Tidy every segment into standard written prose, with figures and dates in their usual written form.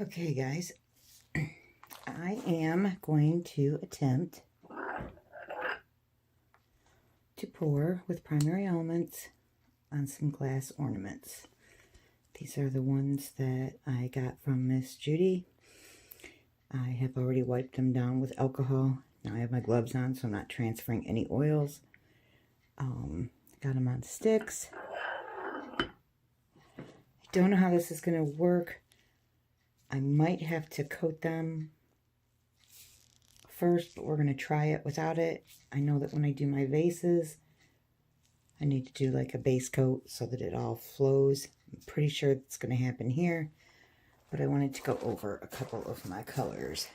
Okay, guys, I am going to attempt to pour with primary elements on some glass ornaments. These are the ones that I got from Miss Judy. I have already wiped them down with alcohol. Now I have my gloves on, so I'm not transferring any oils. Got them on sticks. I don't know how this is going to work. I might have to coat them first, but we're going to try it without it. I know that when I do my vases, I need to do like a base coat so that it all flows. I'm pretty sure it's going to happen here, but I wanted to go over a couple of my colors.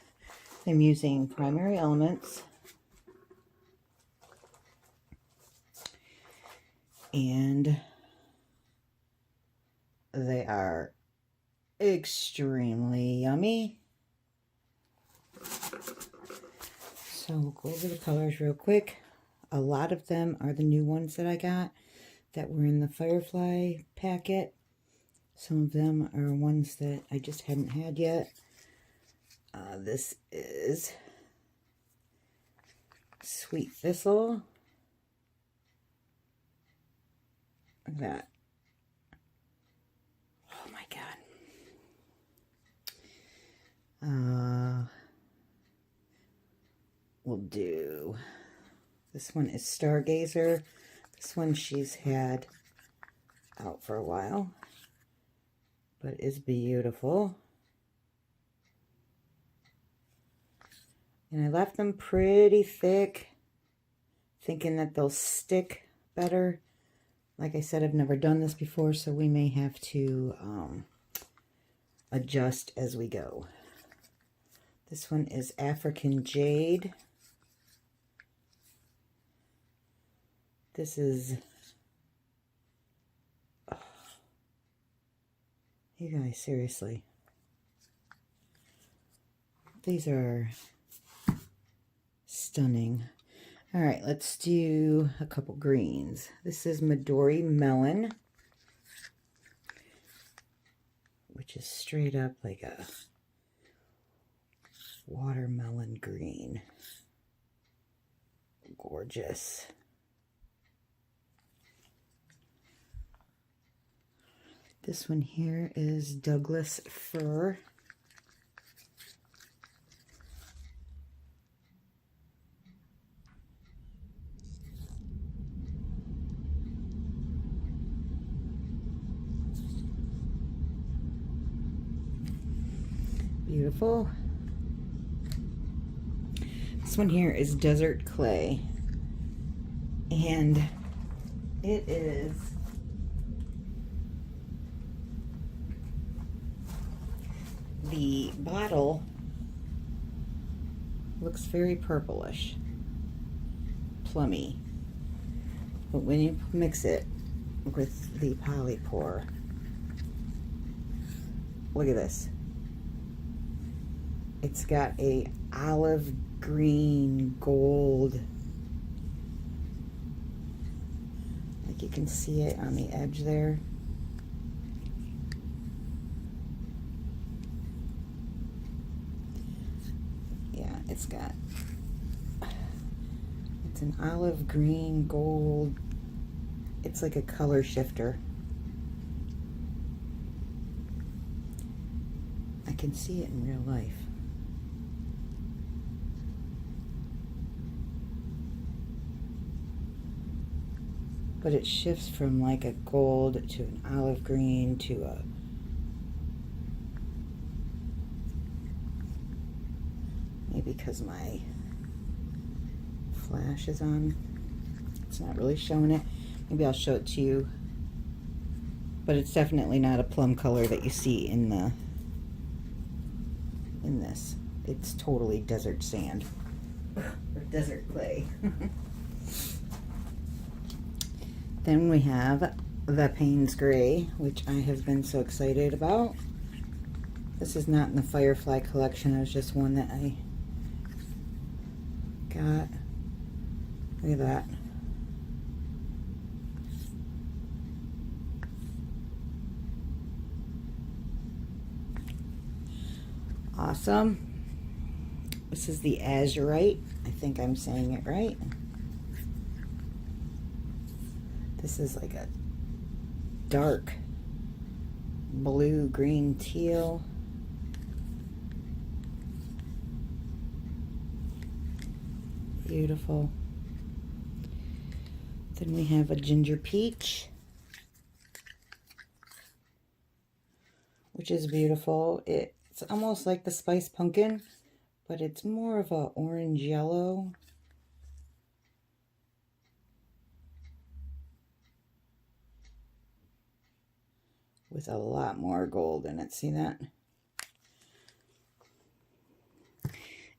I'm using primary elements, and they are extremely yummy. So we'll go over the colors real quick. A lot of them are the new ones that I got that were in the Firefly packet. Some of them are ones that I just hadn't had yet. This is Sweet Thistle. Look at that. Oh my God. We'll do, this one is Stargazer. This one she's had out for a while, but is beautiful. And I left them pretty thick, thinking that they'll stick better. Like I said, I've never done this before, so we may have to adjust as we go. This one is African Jade. This is, oh, you guys, seriously. These are stunning. All right, let's do a couple greens. This is Medori Melon, which is straight up like a watermelon green. Gorgeous. This one here is Douglas Fir. Beautiful. This one here is Desert Clay, and it is the bottle looks very purplish, plummy, but when you mix it with the poly pour, look at this. It's got a olive green gold, like you can see it on the edge there. Yeah, it's an olive green gold. It's like a color shifter. I can see it in real life. But it shifts from like a gold to an olive green to a maybe because my flash is on, it's not really showing it. Maybe I'll show it to you. But it's definitely not a plum color that you see in this. It's totally desert sand or desert clay. Then we have the Paynes Gray, which I have been so excited about. This is not in the Firefly collection. It was just one that I got. Look at that. Awesome. This is the azurite. I think I'm saying it right. This is like a dark blue, green, teal. Beautiful. Then we have a ginger peach, which is beautiful. It's almost like the spice pumpkin, but it's more of a orange yellow. With a lot more gold in it. See that?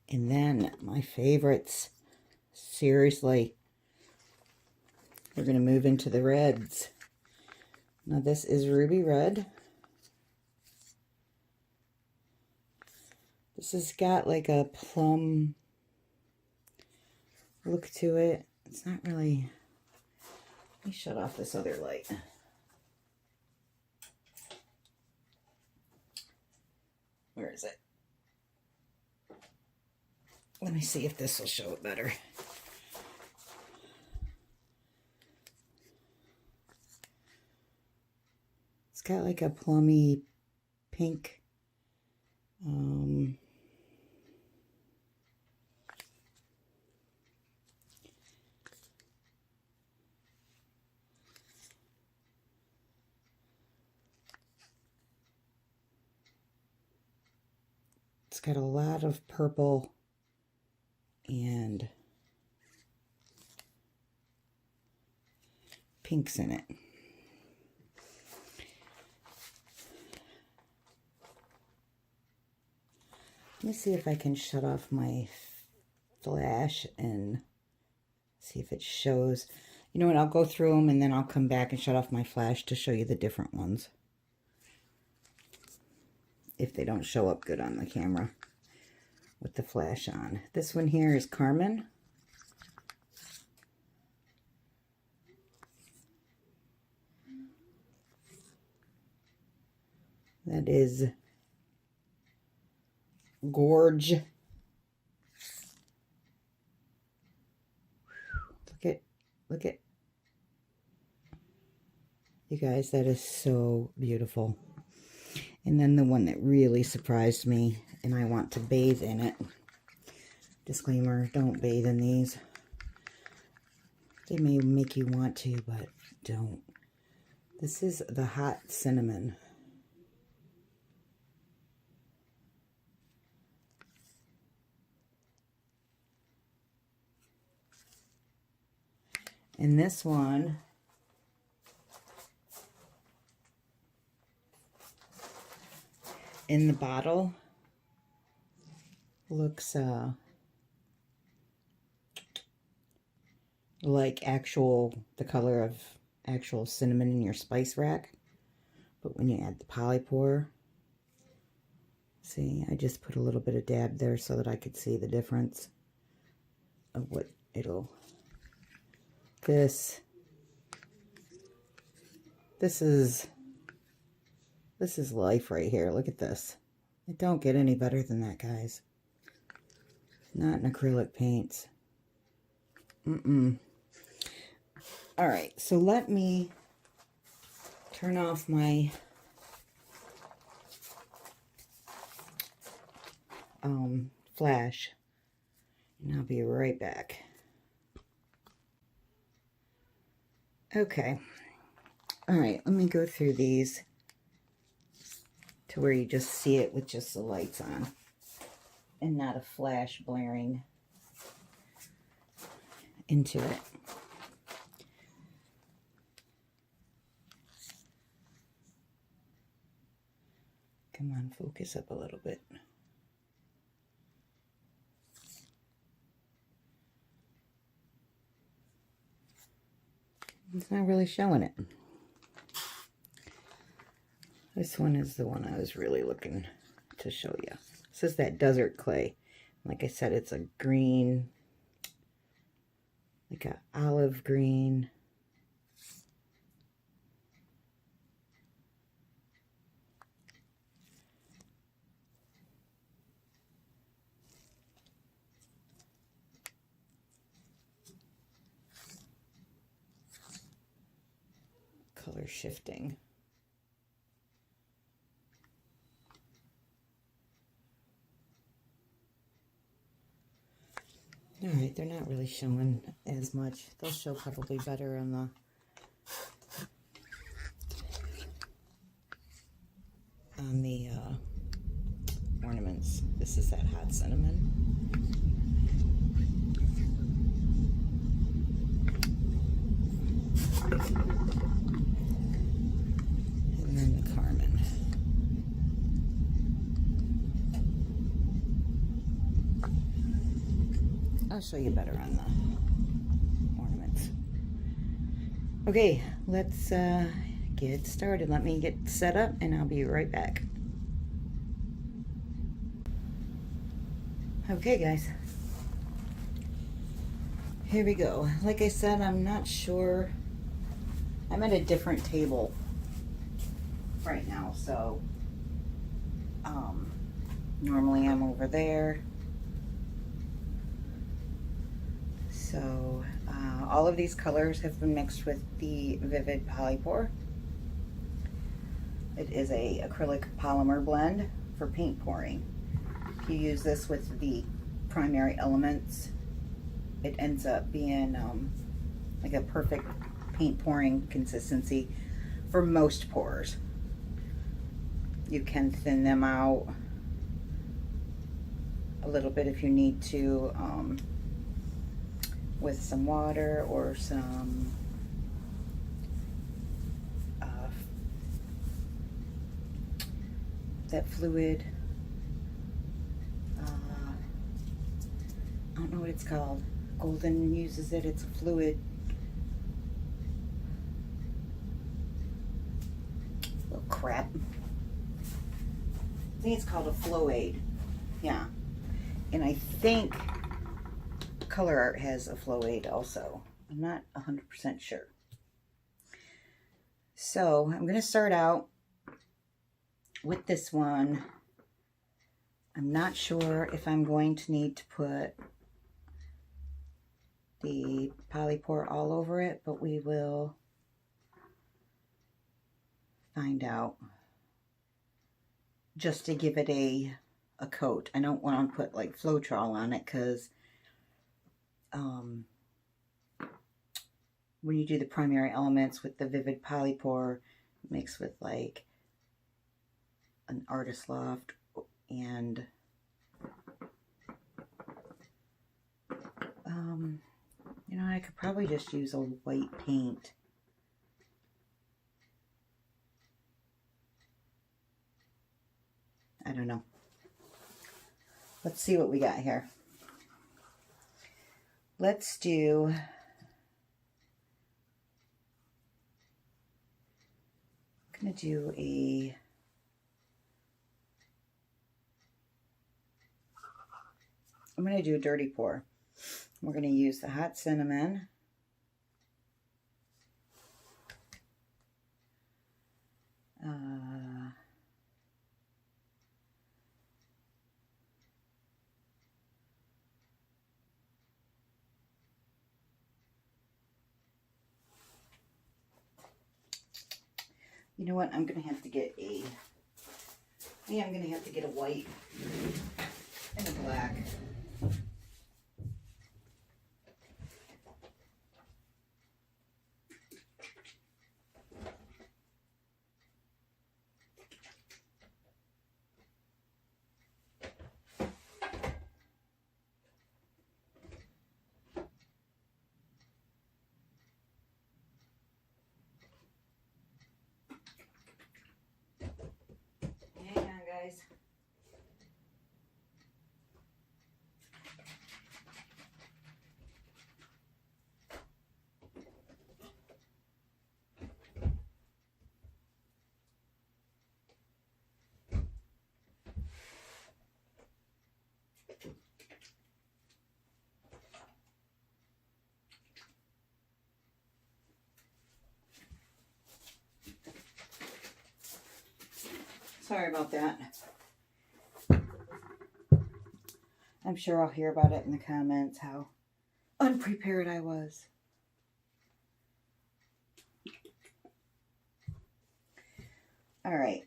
And then my favorites. Seriously. We're going to move into the reds. Now this is ruby red. This has got like a plum look to it. It's not really... Let me shut off this other light. Where is it? Let me see if this will show it better. It's got like a plummy pink. It's got a lot of purple and pinks in it. Let me see if I can shut off my flash and see if it shows. You know what, I'll go through them and then I'll come back and shut off my flash to show you the different ones, if they don't show up good on the camera with the flash on. This one here is Carmen. That is Gorge. Look at. You guys, that is so beautiful. And then the one that really surprised me, and I want to bathe in it. Disclaimer, don't bathe in these. They may make you want to, but don't. This is the hot cinnamon. And this one in the bottle looks like the color of actual cinnamon in your spice rack. But when you add the polypore, see, I just put a little bit of dab there so that I could see the difference of what it'll... This is life right here. Look at this. It don't get any better than that, guys. Not in acrylic paints. All right, so let me turn off my flash, and I'll be right back. Okay. All right, let me go through these to where you just see it with just the lights on and not a flash blaring into it. Come on, focus up a little bit. It's not really showing it. This one is the one I was really looking to show you. This is that desert clay. Like I said, it's a green, like an olive green. color shifting. All right, they're not really showing as much. They'll show probably better on the ornaments. This is that hot cinnamon. And then the carmen. I'll show you better on the ornaments. Okay, let's get started. Let me get set up and I'll be right back. Okay guys, here we go. Like I said, I'm not sure. I'm at a different table right now, so normally I'm over there. So all of these colors have been mixed with the Vivid Polypore. It is a acrylic polymer blend for paint pouring. If you use this with the primary elements, it ends up being like a perfect paint pouring consistency for most pours. You can thin them out a little bit if you need to, with some water or some that fluid. I don't know what it's called. Golden uses it. It's a fluid. Oh crap. I think it's called a flow aid. Yeah. And I think Colourarte has a flow aid also. I'm not 100% sure. So I'm going to start out with this one. I'm not sure if I'm going to need to put the Polypore all over it, but we will find out. Just to give it a coat. I don't want to put like Floetrol on it because when you do the primary elements with the Vivid Polypore mixed with like an Artist Loft and you know, I could probably just use a white paint. I don't know. Let's see what we got here. Let's do I'm gonna do a dirty pour. We're gonna use the hot cinnamon. You know what? I'm gonna have to get a. Yeah, I'm gonna have to get a white and a black. Hang on, guys. Sorry about that. I'm sure I'll hear about it in the comments, how unprepared I was. All right.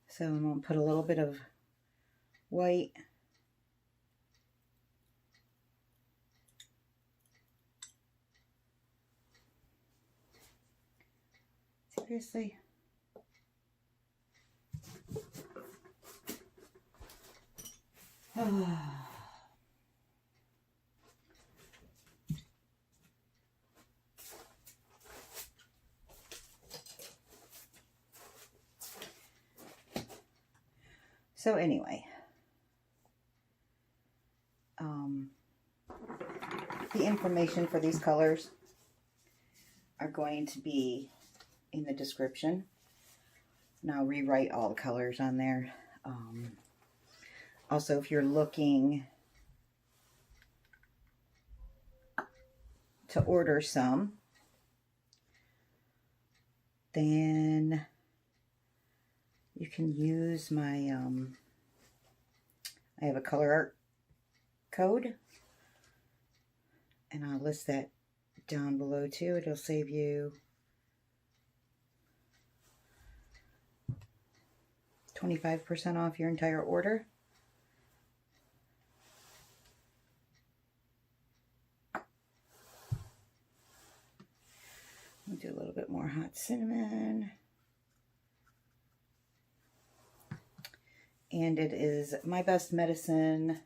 So I'm going to put a little bit of white. Seriously? So anyway, the information for these colors are going to be in the description. And I'll rewrite all the colors on there. Also, if you're looking to order some, then you can use my, I have a Colourarte code, and I'll list that down below too. It'll save you 25% off your entire order. I'll do a little bit more hot cinnamon. And it is My Best Medicine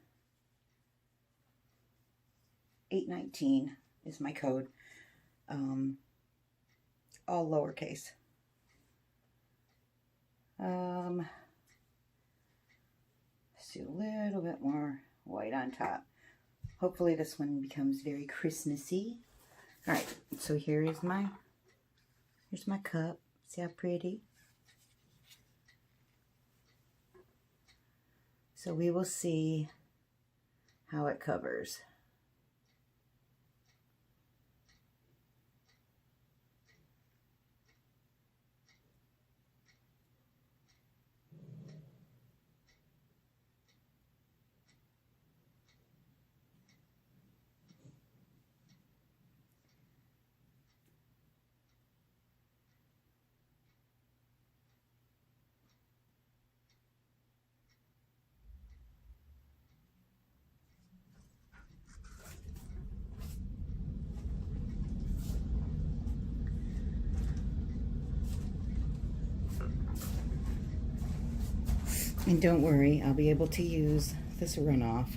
819 is my code. All lowercase. Let's do a little bit more white on top. Hopefully this one becomes very Christmassy. All right, so here's my cup. See how pretty? So we will see how it covers. And don't worry, I'll be able to use this runoff.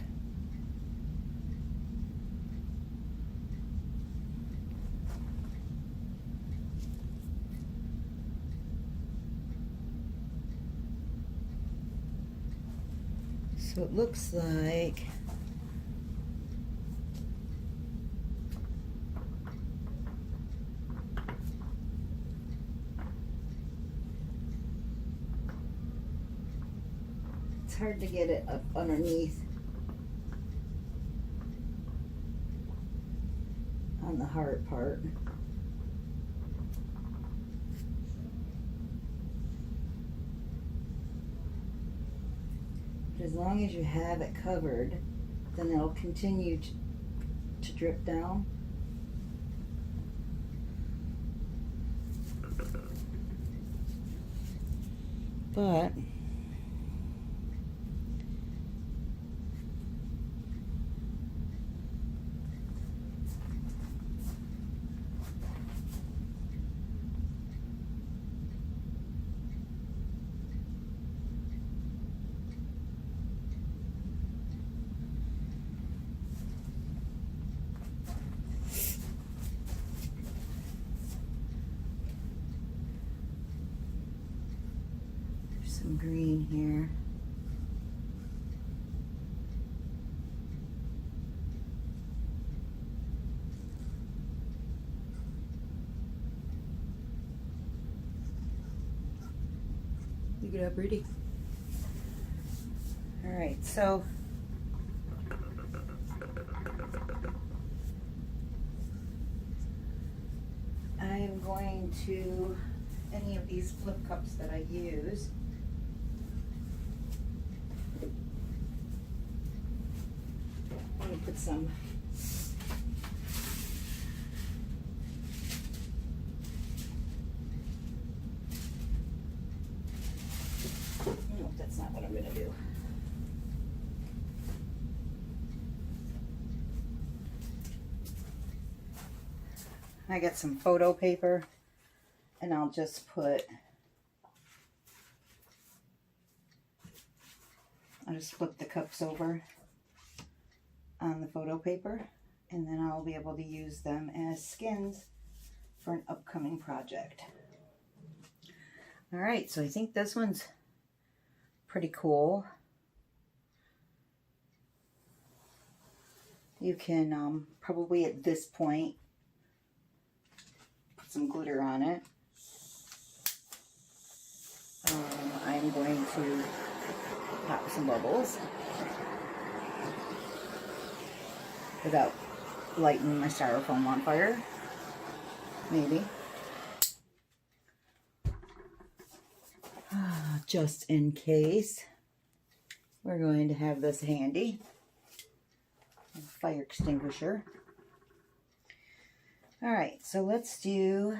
So it looks like it's hard to get it up underneath on the hard part. But as long as you have it covered, then it'll continue to drip down. But some green here. Look at how pretty. All right, so I am going to, any of these flip cups that I use, I'm going to put some I got some photo paper, and I'll just flip the cups over on the photo paper, and then I'll be able to use them as skins for an upcoming project. All right, so I think this one's pretty cool. You can probably at this point put some glitter on it. I'm going to pop some bubbles without lighting my styrofoam on fire, maybe. Just in case, we're going to have this handy. A fire extinguisher. All right, so let's do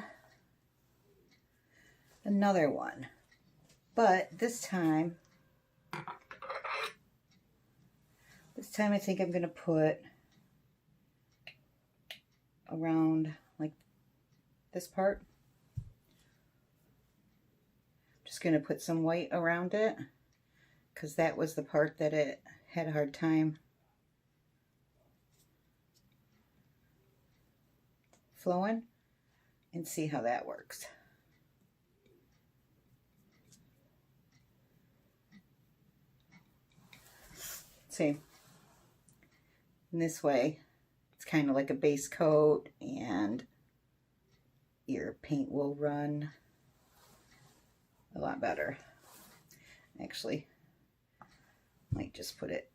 another one. But this time I think I'm going to put around like this part. Just going to put some white around it because that was the part that it had a hard time flowing, and see how that works. See, in this way, it's kind of like a base coat, and your paint will run a lot better. Actually, might just put it,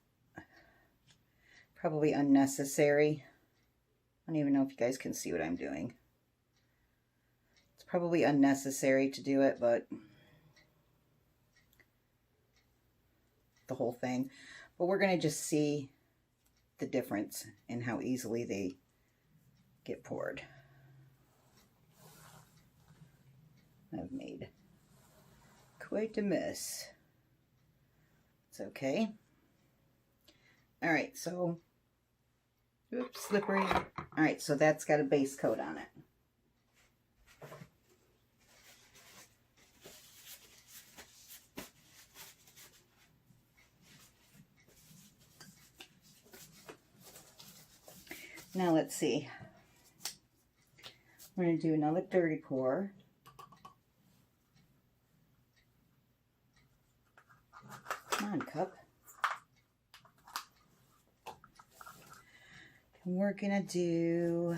probably unnecessary. I don't even know if you guys can see what I'm doing. It's probably unnecessary to do it, but the whole thing. But we're going to just see the difference in how easily they get poured. I've made quite a mess. It's okay. All right, so, oops, slippery. All right, so that's got a base coat on it. Now let's see. We're going to do another dirty pour. Come on, cup. And we're going to do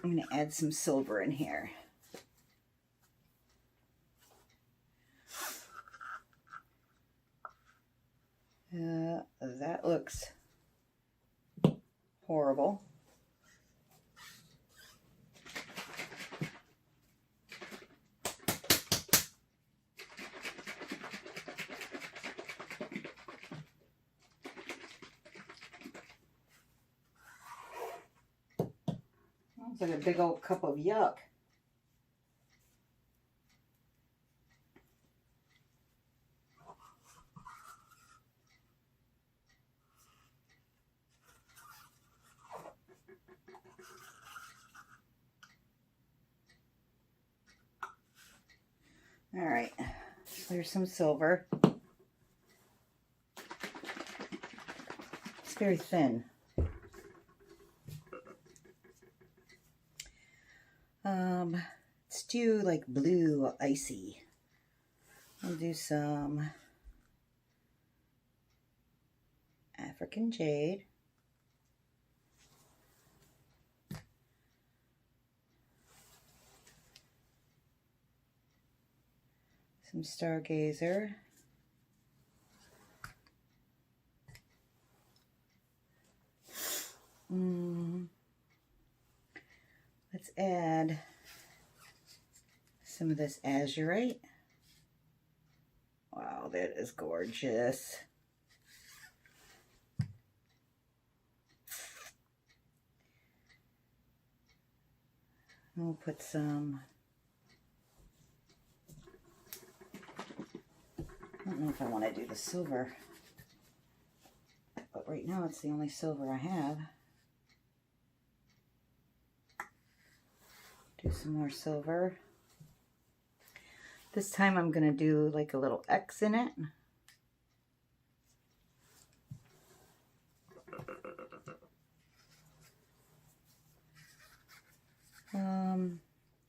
I'm going to add some silver in here. That looks horrible. Looks like a big old cup of yuck. All right, there's some silver. It's very thin. Let's do like blue icy. I'll do some African jade. Some stargazer. Let's add some of this azurite. Wow, that is gorgeous. We'll put some, don't know if I want to do the silver, but right now it's the only silver I have. Do some more silver. This time I'm going to do like a little X in it.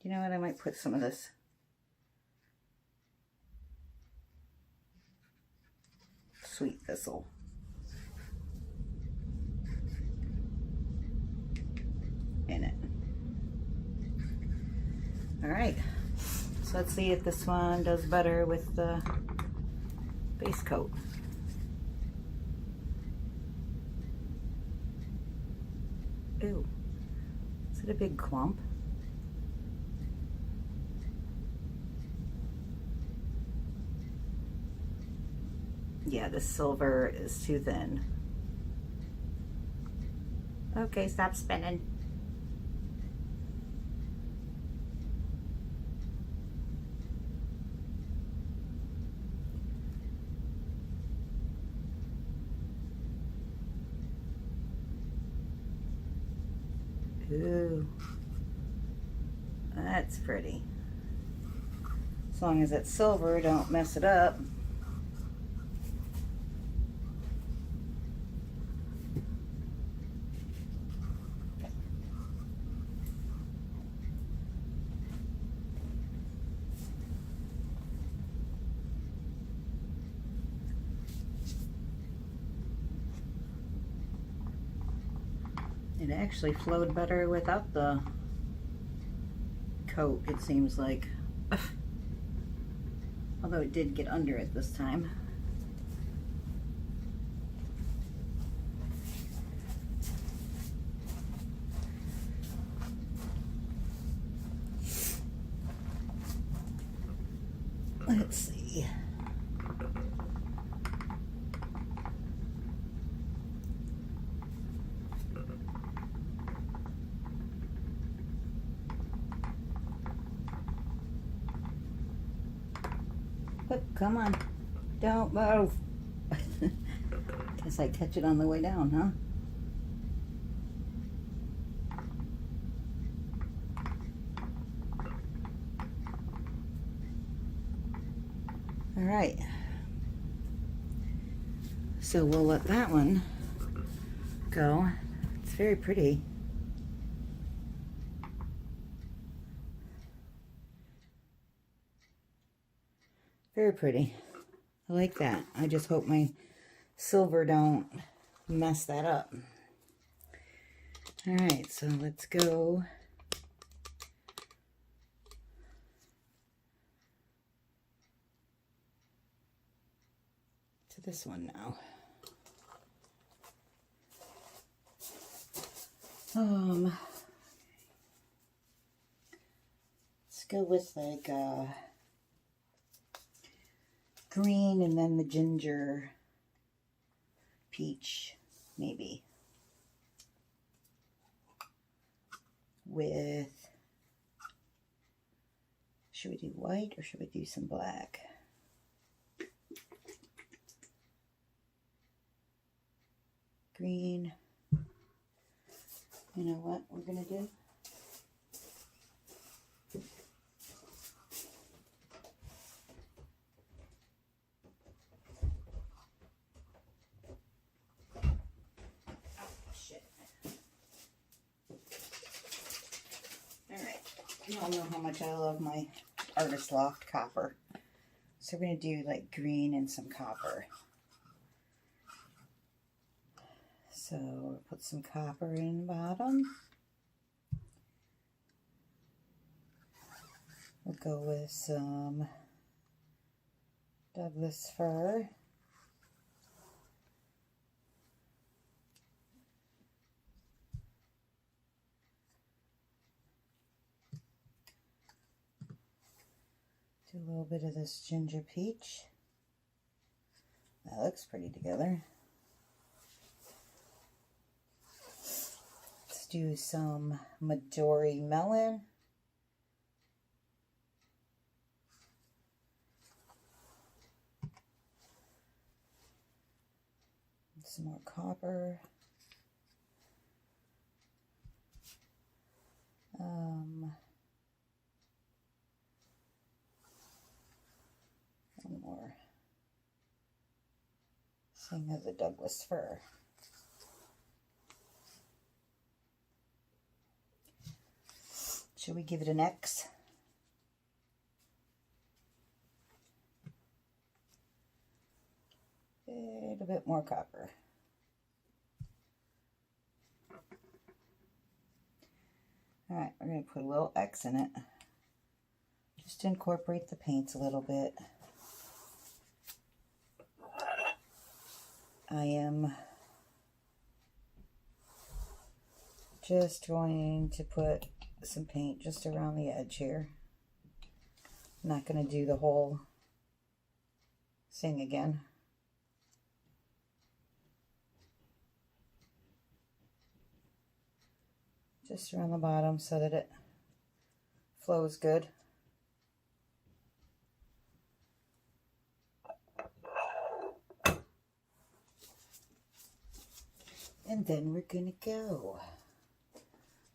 You know what, I might put some of this sweet thistle in it. All right, so let's see if this one does better with the base coat. Ooh, is it a big clump? Yeah, the silver is too thin. Okay, stop spinning. Ooh, that's pretty. As long as it's silver, don't mess it up. It actually flowed better without the coat, it seems like. Although it did get under it this time. Let's see. Oh, come on, don't move. Guess I catch it on the way down, huh? All right, so we'll let that one go. It's very pretty. Very pretty. I like that. I just hope my silver don't mess that up. All right, so let's go to this one now. Let's go with like green and then the ginger peach, maybe. With, should we do white or should we do some black? Green. You know what we're gonna do? You all know how much I love my Artist Loft copper. So we're going to do like green and some copper. So we'll put some copper in the bottom. We'll go with some Douglas fir. Do a little bit of this ginger peach. That looks pretty together. Let's do some Medori melon. some more copper. One more thing of the Douglas fir. Should we give it an X? A little bit more copper. All right, we're going to put a little X in it, just to incorporate the paints a little bit. I am just going to put some paint just around the edge here. I'm not going to do the whole thing again. Just around the bottom so that it flows good. And then we're gonna go.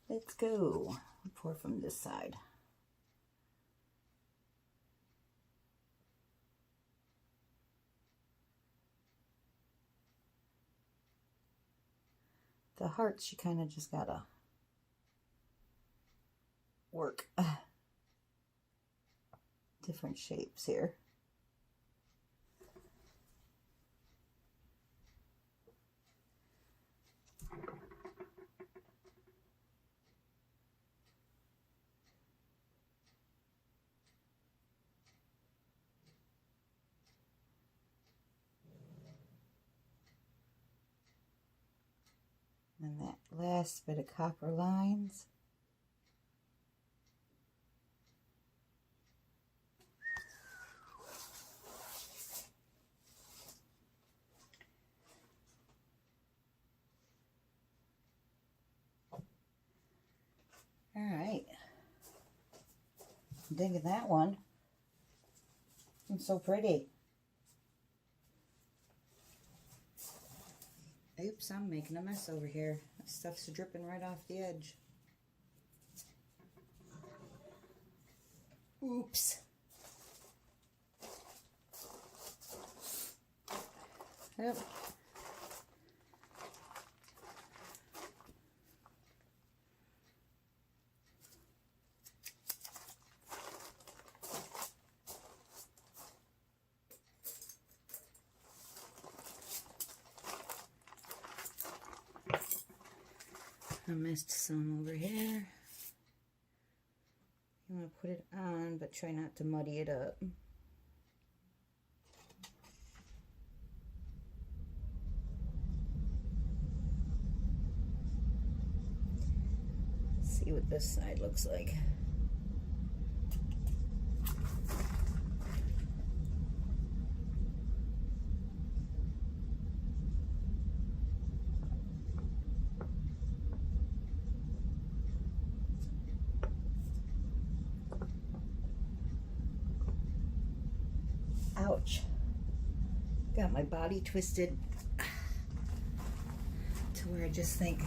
Let's go. Pour from this side. The hearts, you kind of just gotta work different shapes here. And that last bit of copper lines. All right. I'm digging that one. It's so pretty. Oops, I'm making a mess over here. This stuff's dripping right off the edge. Oops. Yep. I missed some over here. You want to put it on, but try not to muddy it up. Let's see what this side looks like. Ouch. Got my body twisted to where I just think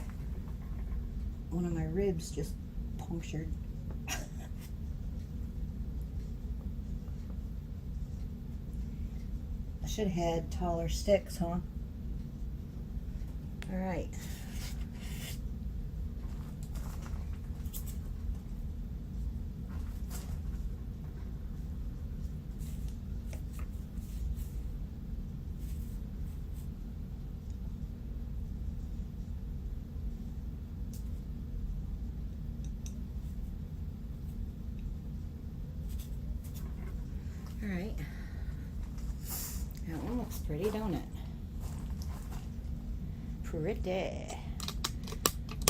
one of my ribs just punctured. I should have had taller sticks, huh? All right. Alright, that one looks pretty, don't it? Pretty.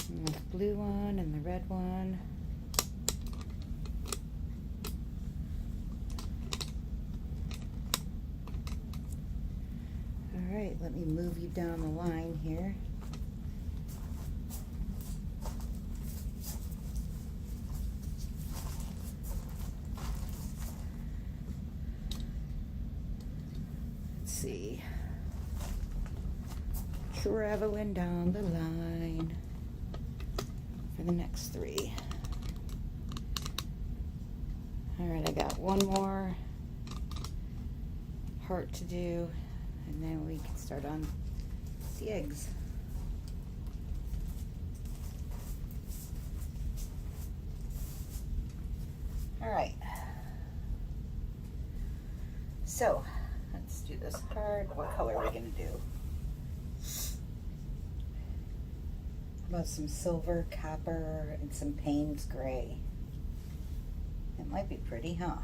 And the blue one and the red one. Alright, let me move you down the line here. See, traveling down the line for the next 3. Alright, I got one more heart to do, and then we can start on the eggs. Alright, so let's do this heart. What color are we going to do? How about some silver, copper, and some Paynes gray? It might be pretty, huh?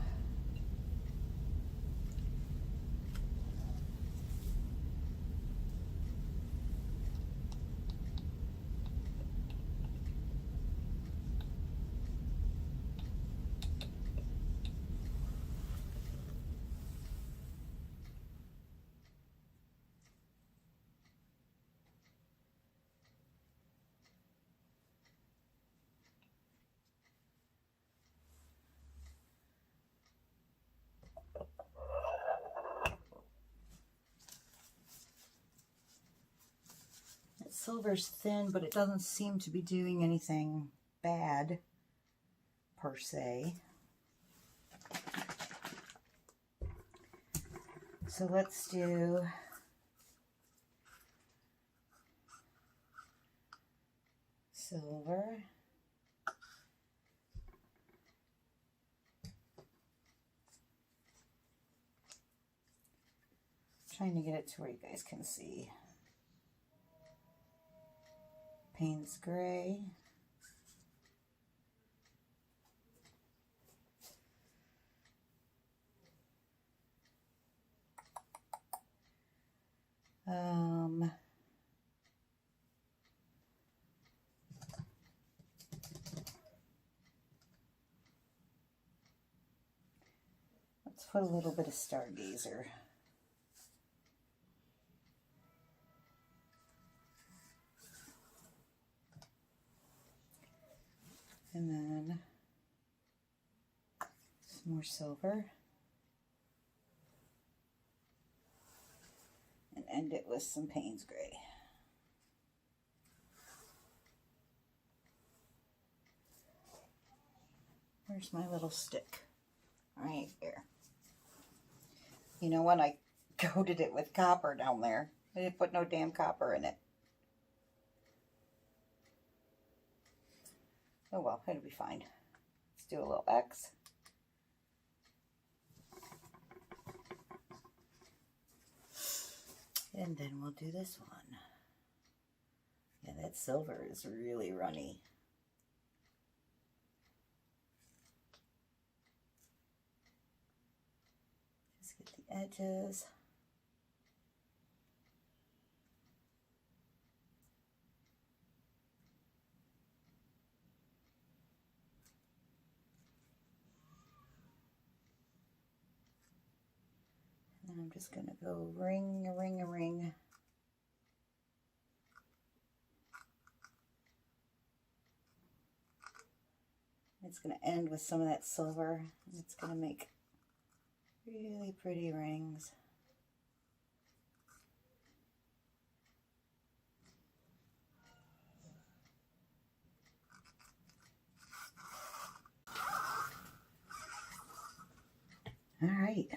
Silver's thin, but it doesn't seem to be doing anything bad per se. So let's do silver. Trying to get it to where you guys can see. Paynes gray. Let's put a little bit of stargazer. And then some more silver. And end it with some Paynes gray. Where's my little stick? Right here. You know what? I coated it with copper down there. I didn't put no damn copper in it. Oh well, it'll be fine. Let's do a little X. And then we'll do this one. Yeah, that silver is really runny. Just get the edges. And I'm just going to go ring, a ring, a ring. It's going to end with some of that silver. And it's going to make really pretty rings. All right.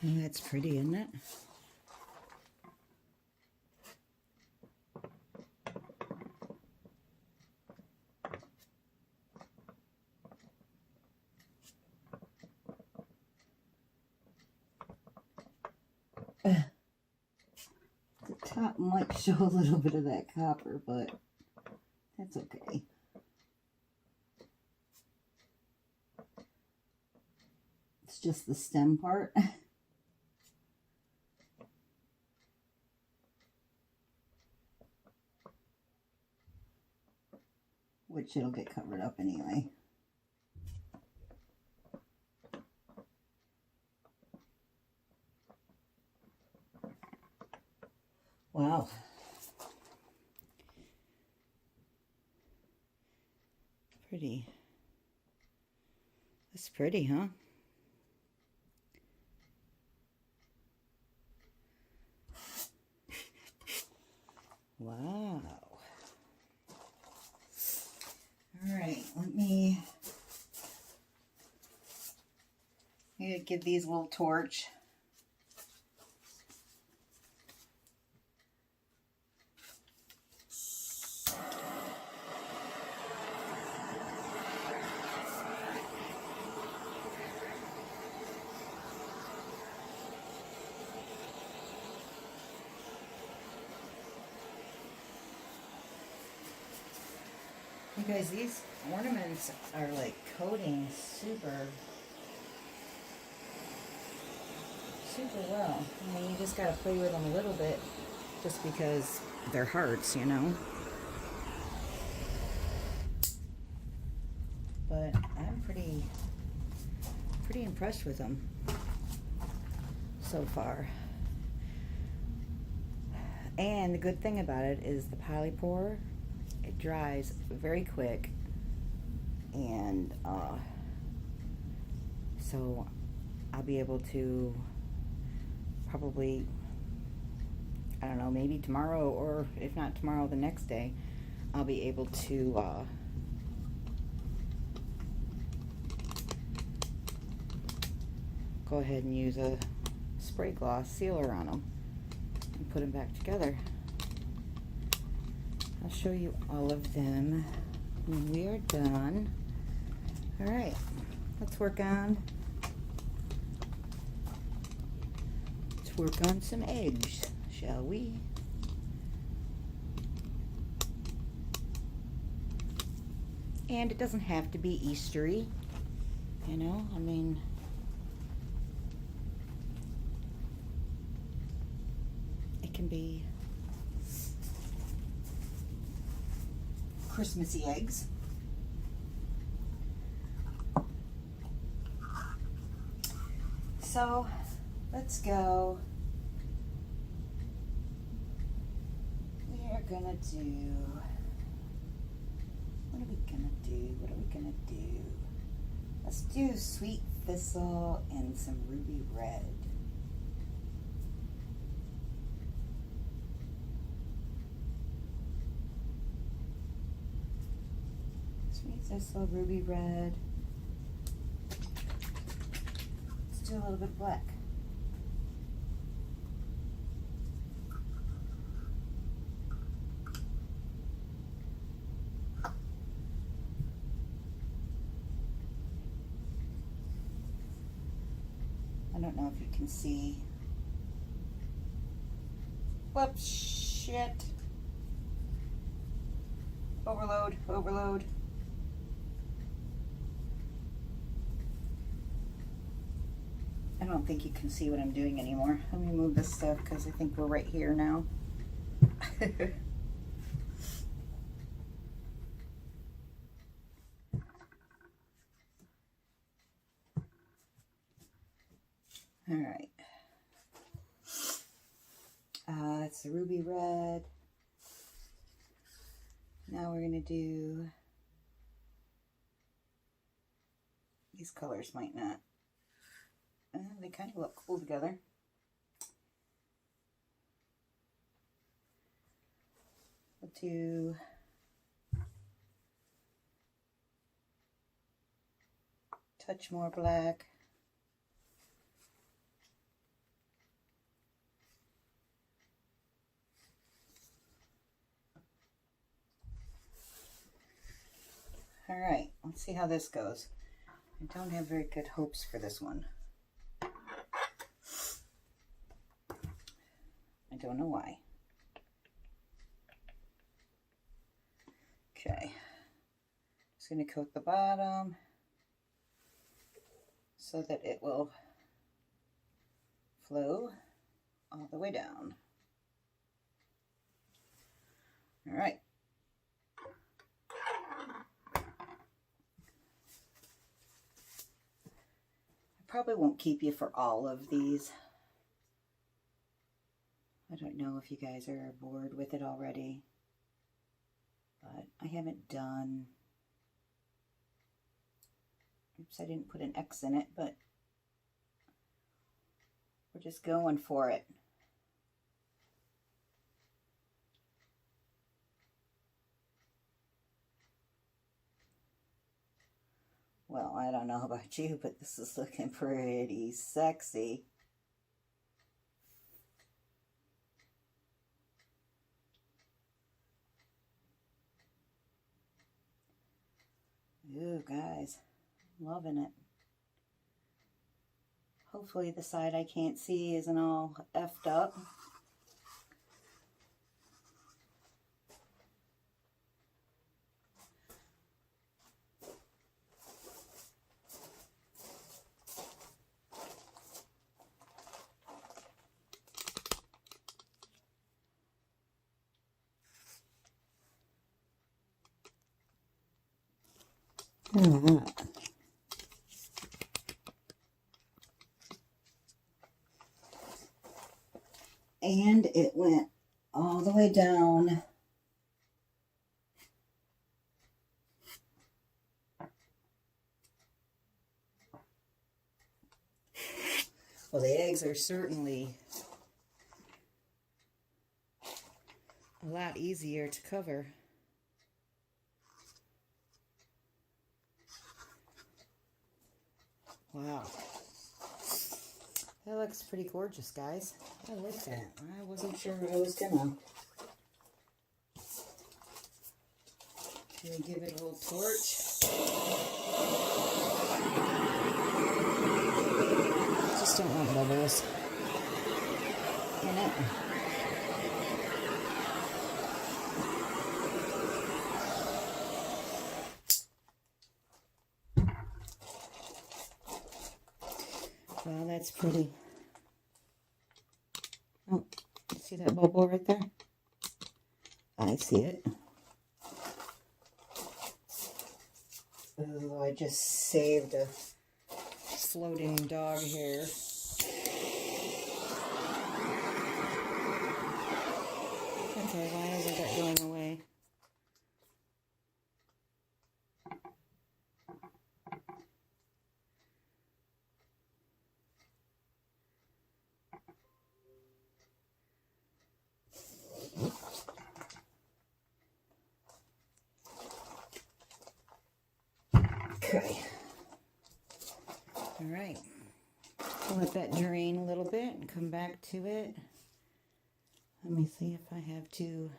Oh, that's pretty, isn't it? The top might show a little bit of that copper, but that's okay. It's just the stem part. Which it'll get covered up anyway. Wow. Pretty. That's pretty, huh? Wow. All right, let me give these a little torch. You guys, these ornaments are like coating super well. I mean, you just gotta play with them a little bit just because they're hearts, you know. But I'm pretty impressed with them so far. And the good thing about it is the polypore, it dries very quick, and so I'll be able to probably, I don't know, maybe tomorrow, or if not tomorrow, the next day, I'll be able to go ahead and use a spray gloss sealer on them and put them back together. I'll show you all of them when we are done. All right, let's work on some eggs, shall we? And it doesn't have to be Eastery, you know, I mean, it can be Christmassy eggs. So let's go. We are gonna do, what are we gonna do? Let's do sweet thistle and some ruby red. Sweet thistle, ruby red. Let's do a little bit of black. I don't know if you can see. Whoops, shit. Overload. I don't think you can see what I'm doing anymore. Let me move this stuff because I think we're right here now. All right. That's the ruby red. Now we're gonna do, these colors might not, they kind of look cool together. We'll do touch more black. All right, let's see how this goes. I don't have very good hopes for this one. I don't know why. Okay, just gonna coat the bottom. so that it will flow all the way down. All right. I probably won't keep you for all of these. I don't know if you guys are bored with it already, but I haven't done, oops, I didn't put an X in it, but we're just going for it. Well, I don't know about you, but this is looking pretty sexy. Ooh, guys, loving it. Hopefully the side I can't see isn't all effed up. And it went all the way down. Well, the eggs are certainly a lot easier to cover. Wow. That looks pretty gorgeous, guys. I like that. I wasn't sure I was gonna. Gonna give it a little torch. Just don't want bubbles in it. Well, that's pretty. Oh, you see that bubble right there? I see it. Oh, I just saved a floating dog hair. Okay, why isn't that going away? Okay. All right. I'll let that drain a little bit and come back to it. Let me see if I have to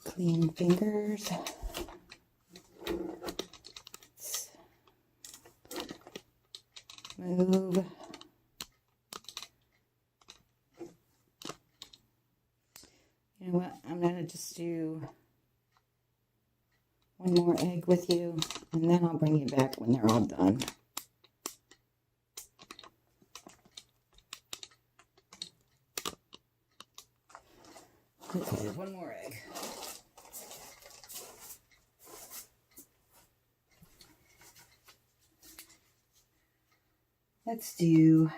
clean fingers. Let's move. You know what? I'm going to just do one more egg with you, and then I'll bring you back when they're all done. Okay, one more egg. Let's do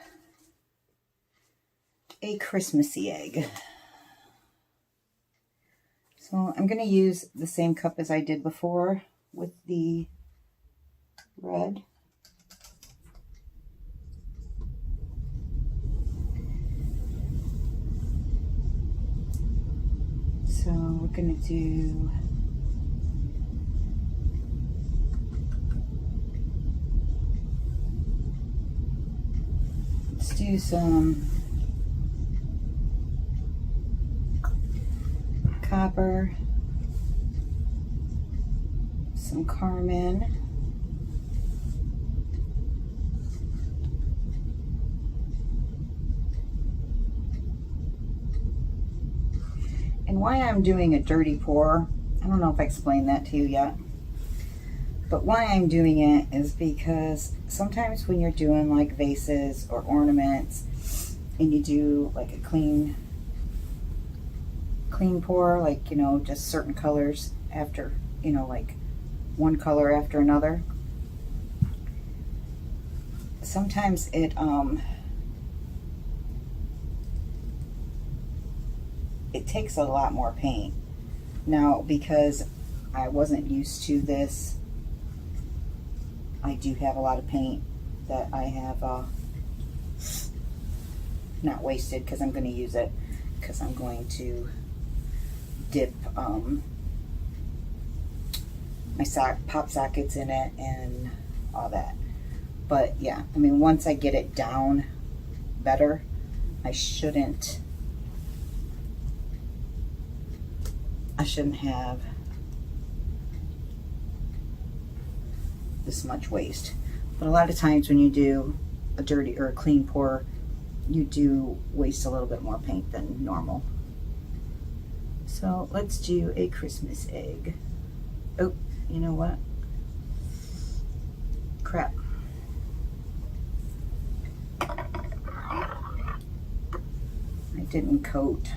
a Christmassy egg. So I'm going to use the same cup as I did before with the red. So we're going to do some copper, some carmen, and why I'm doing a dirty pour, I don't know if I explained that to you yet. But why I'm doing it is because sometimes when you're doing like vases or ornaments and you do like a clean pour, like, you know, just certain colors after, you know, like one color after another, sometimes it takes a lot more paint. Now, because I wasn't used to this, I do have a lot of paint that I have not wasted, because I'm going to use it, because I'm going to dip my pop sockets in it and all that. But yeah, I mean, once I get it down better, I shouldn't have this much waste. But a lot of times when you do a dirty or a clean pour, you do waste a little bit more paint than normal. So let's do a Christmas egg. Oh, you know what? Crap. I didn't coat.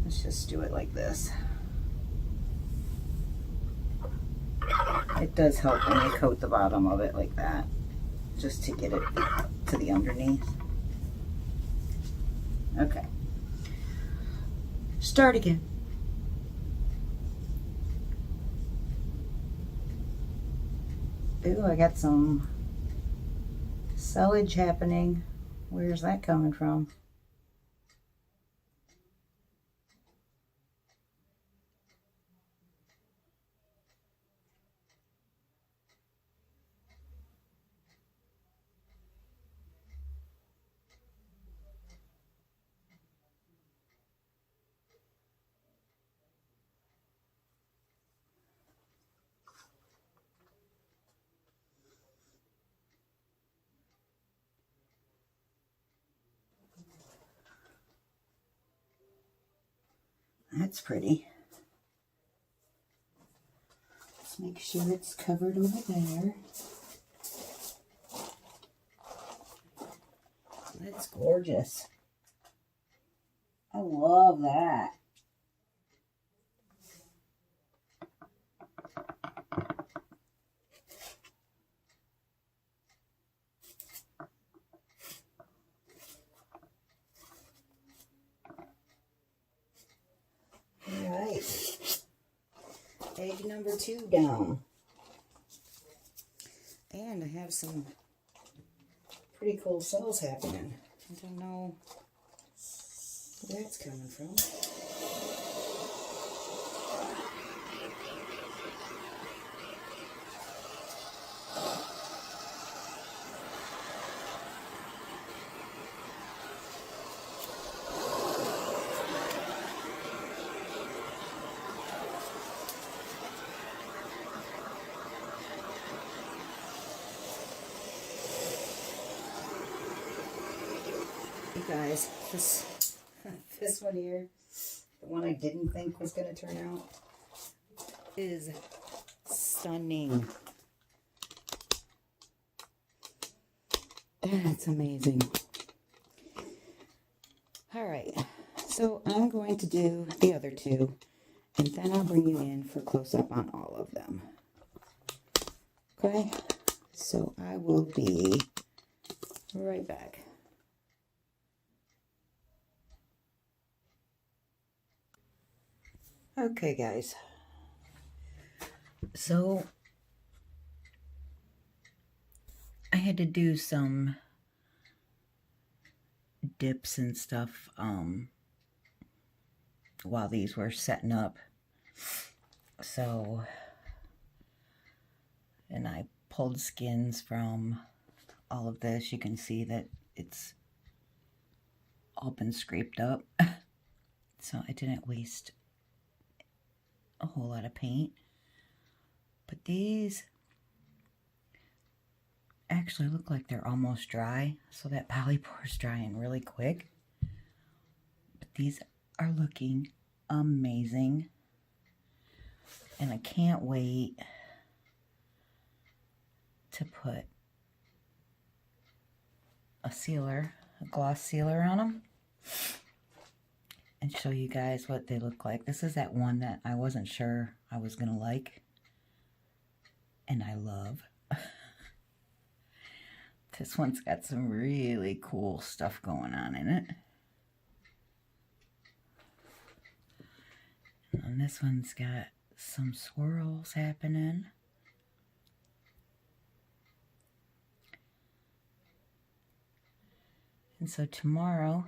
Let's just do it like this. It does help when you coat the bottom of it like that, just to get it to the underneath. Okay. Start again. Ooh, I got some sellage happening. Where's that coming from? That's pretty. Let's make sure it's covered over there. That's gorgeous. I love that. All right. Egg number 2 down. And I have some pretty cool cells happening. I don't know where that's coming from. You guys, this one here, the one I didn't think was going to turn out, is stunning. That's amazing. All right, so I'm going to do the other 2, and then I'll bring you in for close-up on all of them. Okay, so I will be right back. Okay, guys, so I had to do some dips and stuff while these were setting up. So, and I pulled skins from all of this. You can see that it's all been scraped up. So I didn't waste a whole lot of paint. But these actually look like they're almost dry. So that polypore is drying really quick. But these are looking amazing. And I can't wait to put a sealer, a gloss sealer on them, and show you guys what they look like. This is that one that I wasn't sure I was gonna like, and I love. This one's got some really cool stuff going on in it. And this one's got some swirls happening. And so tomorrow,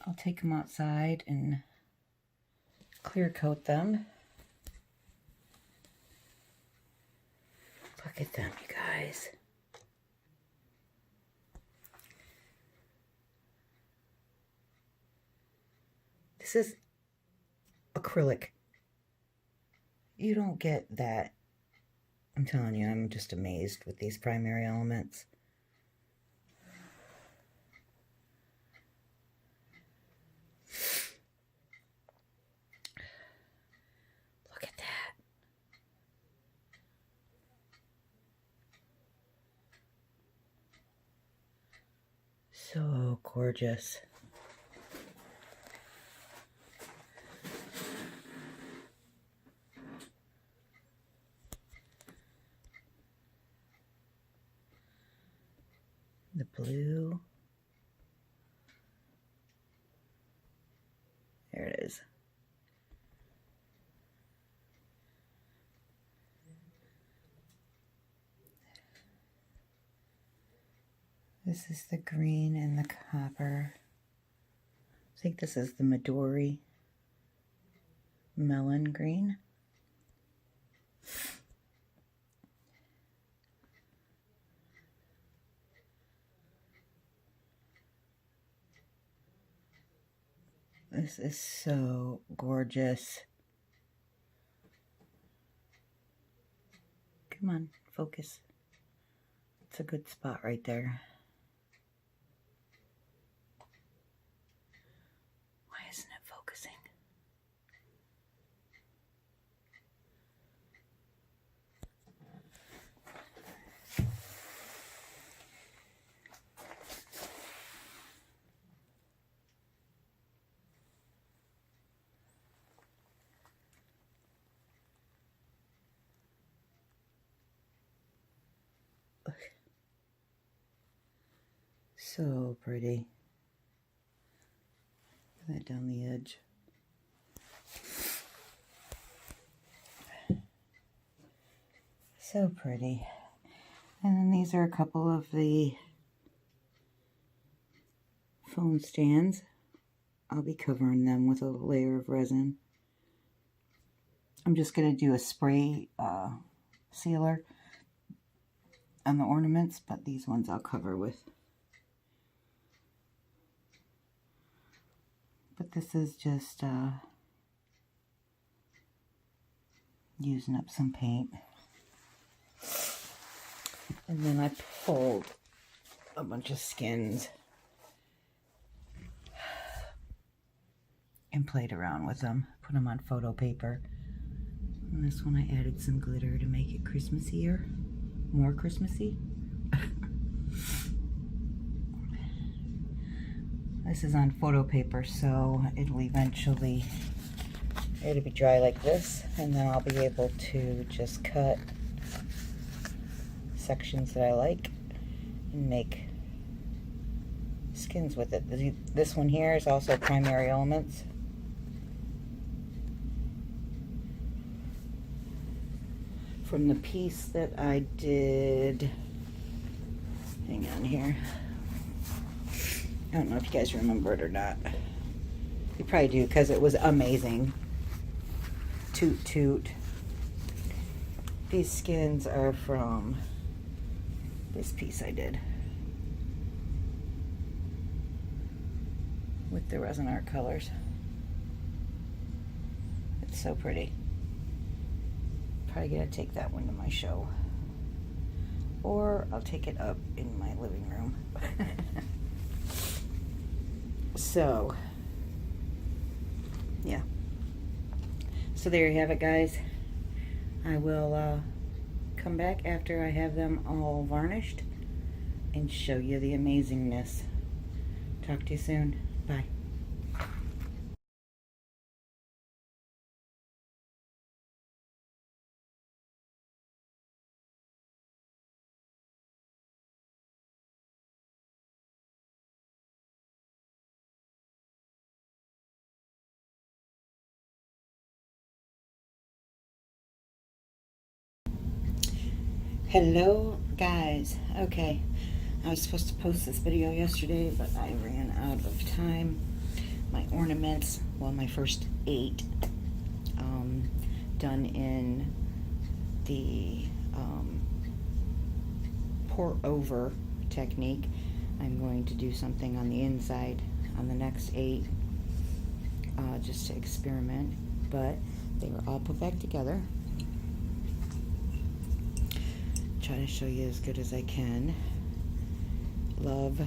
I'll take them outside and clear coat them. Look at them, you guys. This is acrylic. You don't get that. I'm telling you, I'm just amazed with these primary elements. Look at that. So gorgeous. The blue. There it is. This is the green and the copper. I think this is the medori melon green. This is so gorgeous. Come on, focus. It's a good spot right there. Why isn't it focusing? So pretty. Put that down the edge. So pretty. And then these are a couple of the phone stands. I'll be covering them with a layer of resin. I'm just going to do a spray sealer on the ornaments, but these ones I'll cover with. But this is just using up some paint. And then I pulled a bunch of skins and played around with them. Put them on photo paper. And this one I added some glitter to make it Christmassier. More Christmassy. This is on photo paper, so it'll be dry like this, and then I'll be able to just cut sections that I like and make skins with it. This one here is also primary elements. From the piece that I did, hang on here. I don't know if you guys remember it or not. You probably do, because it was amazing. Toot toot. These skins are from this piece I did with the Resin Art colors. It's so pretty. Probably gonna take that one to my show, or I'll take it up in my living room. So, yeah. So there you have it, guys. I will come back after I have them all varnished and show you the amazingness. Talk to you soon. Bye. Hello guys. Okay, I was supposed to post this video yesterday, but I ran out of time. My ornaments, well, my first 8 done in the pour over technique. I'm going to do something on the inside on the next 8 just to experiment, but they were all put back together. Try to show you as good as I can. Love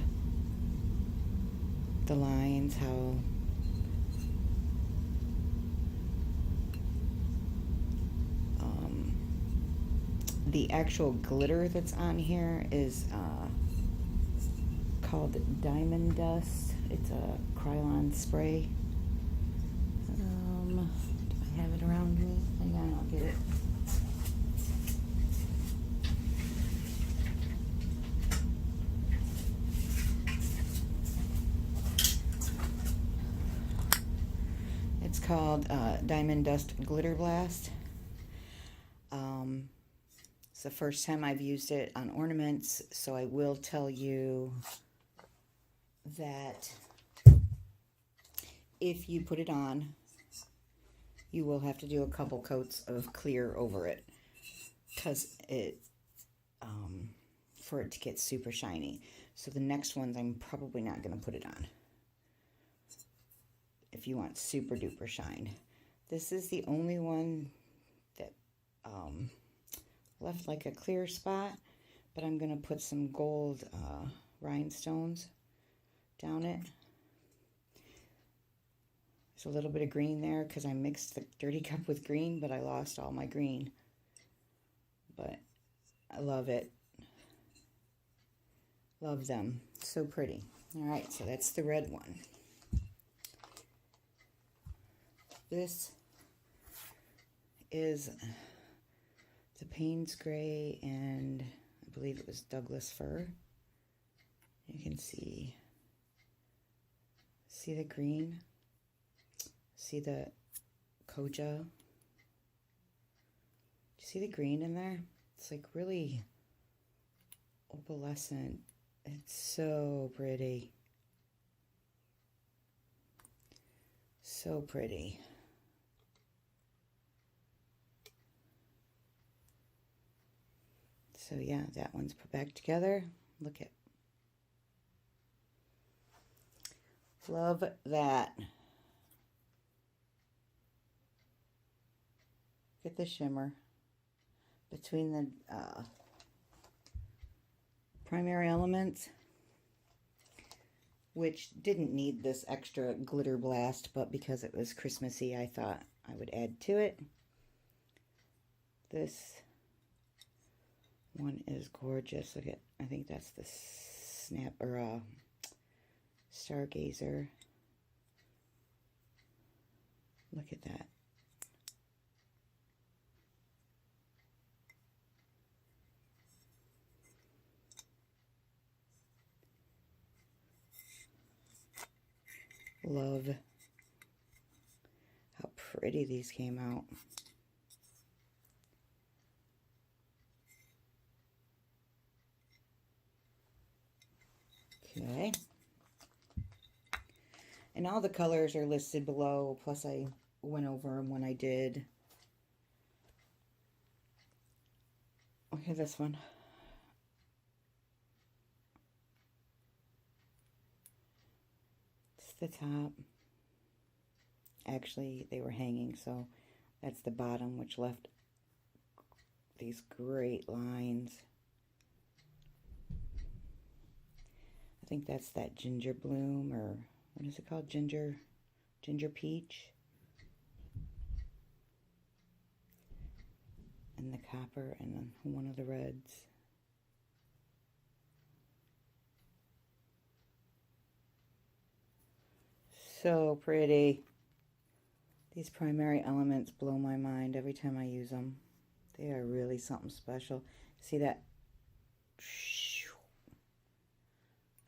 the lines, how the actual glitter that's on here is called Diamond Dust. It's a Krylon spray. Do I have it around me? Hang on, I'll get it. It's called Diamond Dust Glitter Blast. It's the first time I've used it on ornaments, so I will tell you that if you put it on, you will have to do a couple coats of clear over it, because for it to get super shiny. So the next ones I'm probably not going to put it on if you want super duper shine. This is the only one that left like a clear spot, but I'm going to put some gold rhinestones down it. There's a little bit of green there because I mixed the dirty cup with green, but I lost all my green. But I love it. Love them. So pretty. All right, so that's the red one. This is the Paynes gray, and I believe it was Douglas fir. You can see the green, see the koja. Do you see the green in there? It's like really opalescent. It's so pretty. So pretty. So yeah, that one's put back together. Look at, love that. Look at the shimmer between the primary elements, which didn't need this extra glitter blast, but because it was Christmassy, I thought I would add to it. This one is gorgeous. Look at, I think that's the snap or stargazer. Look at that. Love how pretty these came out. Okay. And all the colors are listed below, plus I went over them when I did. Look at this one. It's the top. Actually, they were hanging, so that's the bottom, which left these great lines. I think that's that ginger bloom, or what is it called? Ginger peach. and the copper and then one of the reds. So pretty. These primary elements blow my mind every time I use them. They are really something special. See that?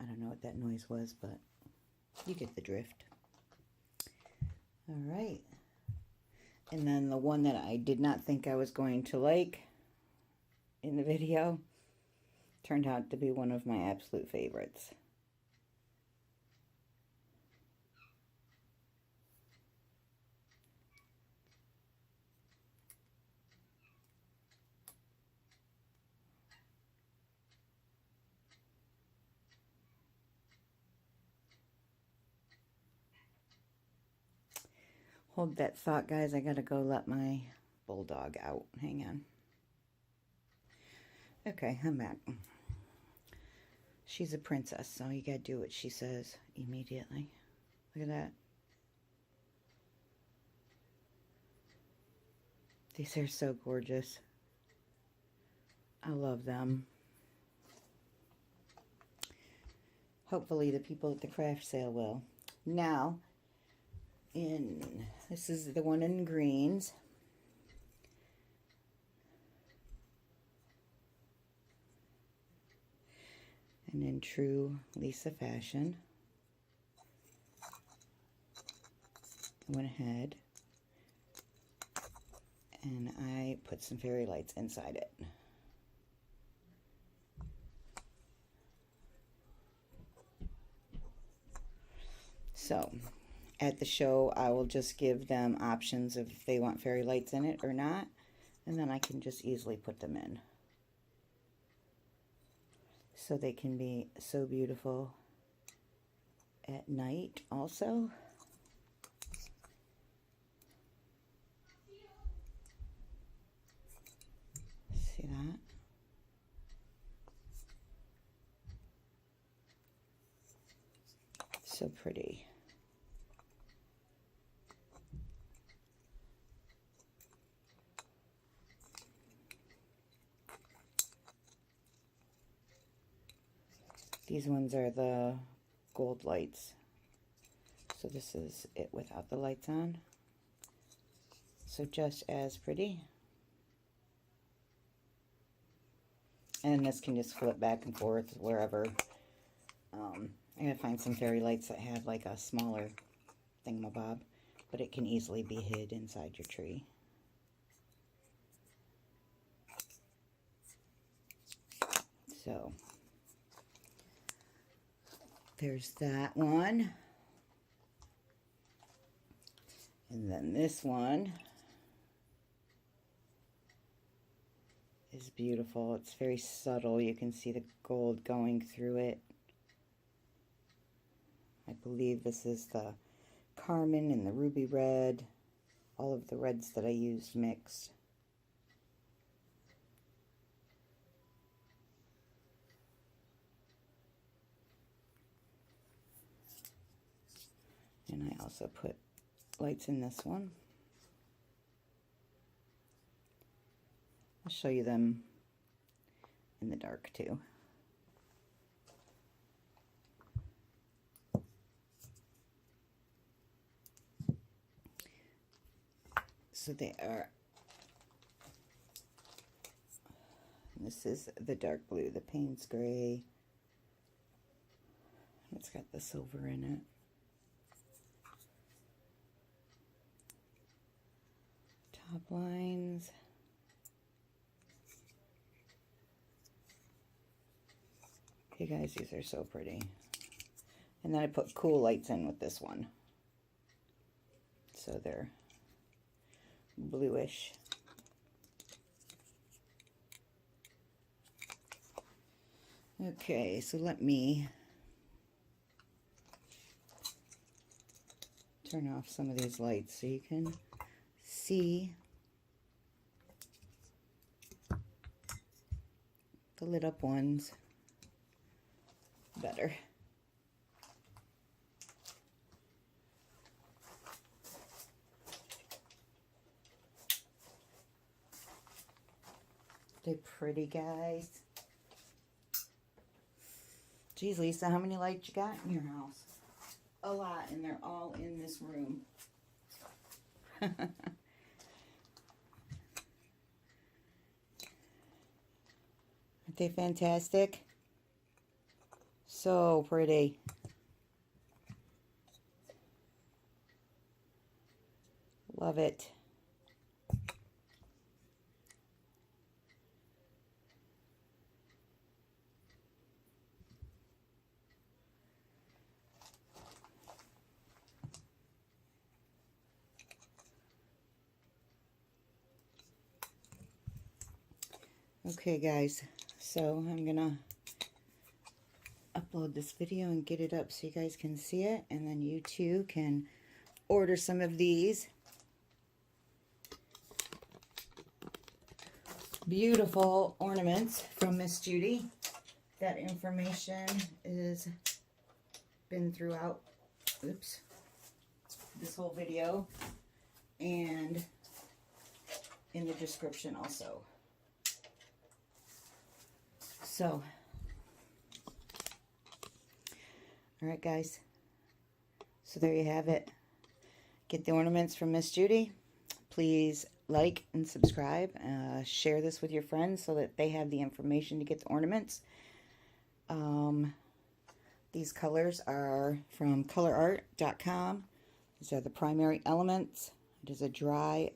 I don't know what that noise was, but you get the drift. All right. And then the one that I did not think I was going to like in the video turned out to be one of my absolute favorites. Hold that thought, guys. I gotta go let my bulldog out. Hang on. Okay, I'm back. She's a princess, so you gotta do what she says immediately. Look at that. These are so gorgeous. I love them. Hopefully the people at the craft sale will. Now, this is the one in greens. And in true Lisa fashion, I went ahead and I put some fairy lights inside it. So at the show, I will just give them options of if they want fairy lights in it or not, and then I can just easily put them in. So they can be so beautiful at night also. See that? So pretty. These ones are the gold lights. So this is it without the lights on. So just as pretty. And this can just flip back and forth wherever. I gotta find some fairy lights that have like a smaller thingamabob, but it can easily be hid inside your tree. So there's that one. And then this one is beautiful. It's very subtle. You can see the gold going through it. I believe this is the carmen and the ruby red. All of the reds that I used mixed. And I also put lights in this one. I'll show you them in the dark too. So they are, this is the dark blue, the Paynes gray. It's got the silver in it. Top lines. You guys, these are so pretty. And then I put cool lights in with this one. So they're bluish. Okay, so let me turn off some of these lights so you can see the lit up ones better. they pretty, guys? Geez, Lisa, how many lights you got in your house? A lot, and they're all in this room. Aren't they fantastic? So pretty. Love it. Okay, guys, so I'm gonna upload this video and get it up so you guys can see it, and then you too can order some of these beautiful ornaments from Miss Judy. That information is been throughout, oops, this whole video and in the description also. So, all right, guys. So there you have it. Get the ornaments from Miss Judy. Please like and subscribe. Share this with your friends so that they have the information to get the ornaments. These colors are from Colourarte.com. These are the primary elements. It is a dry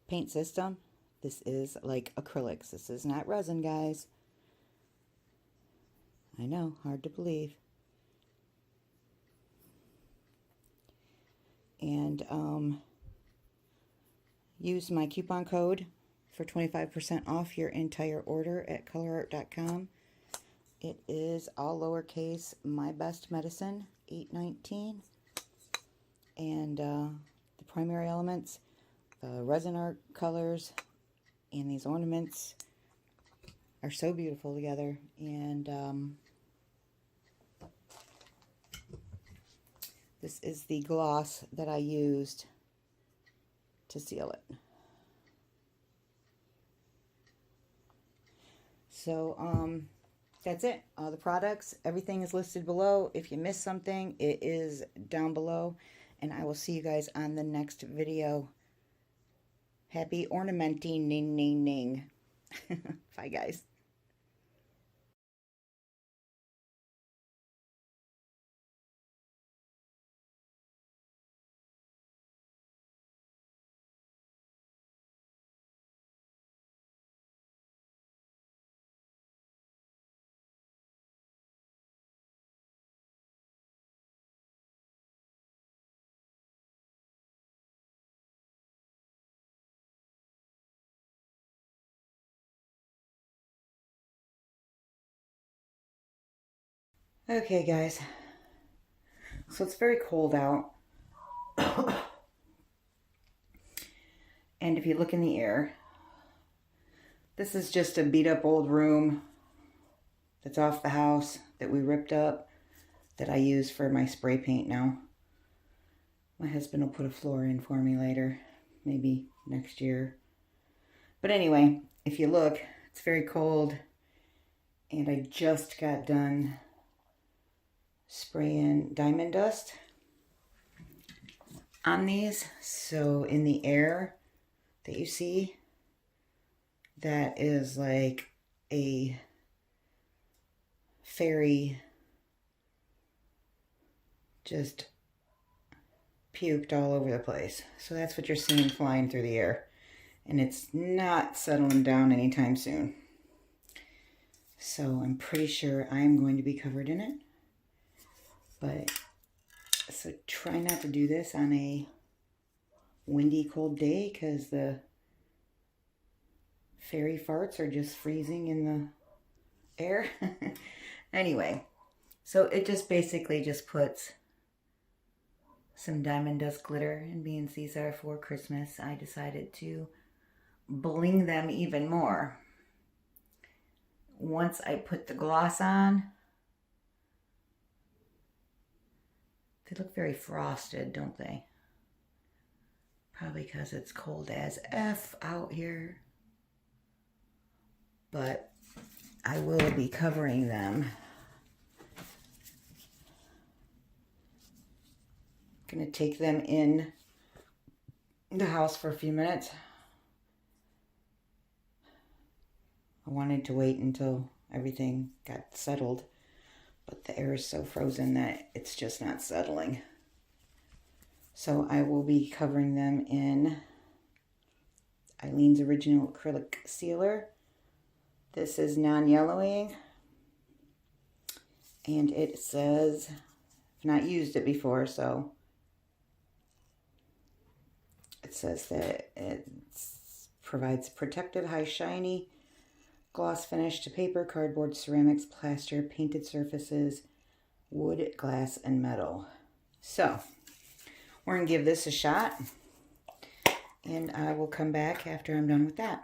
paint system. This is like acrylics. This is not resin, guys. I know, hard to believe. And use my coupon code for 25% off your entire order at Colourarte.com. It is all lowercase, my best medicine, 819. And the primary elements, the resin art colors, and these ornaments are so beautiful together. And this is the gloss that I used to seal it. So that's it. All the products, everything is listed below. If you missed something, it is down below. And I will see you guys on the next video. Happy ornamenting, ning, ning, ning. Bye, guys. Okay, guys. So it's very cold out. And if you look in the air, this is just a beat up old room that's off the house that we ripped up that I use for my spray paint now. My husband will put a floor in for me later, maybe next year. But anyway, if you look, it's very cold, and I just got done spraying diamond dust on these. So in the air that you see, that is like a fairy just puked all over the place. So that's what you're seeing flying through the air. And it's not settling down anytime soon. So I'm pretty sure I'm going to be covered in it. But, so try not to do this on a windy, cold day, because the fairy farts are just freezing in the air. Anyway, so it just basically just puts some diamond dust glitter, and being these are for Christmas, I decided to bling them even more. Once I put the gloss on, they look very frosted, don't they? Probably because it's cold as F out here. But I will be covering them. I'm going to take them in the house for a few minutes. I wanted to wait until everything got settled, but the air is so frozen that it's just not settling. So I will be covering them in Eileen's Original Acrylic Sealer. This is non-yellowing, and it says, I've not used it before, so it says that it provides protective, high shiny gloss finish to paper, cardboard, ceramics, plaster, painted surfaces, wood, glass, and metal. So we're going to give this a shot, and I will come back after I'm done with that.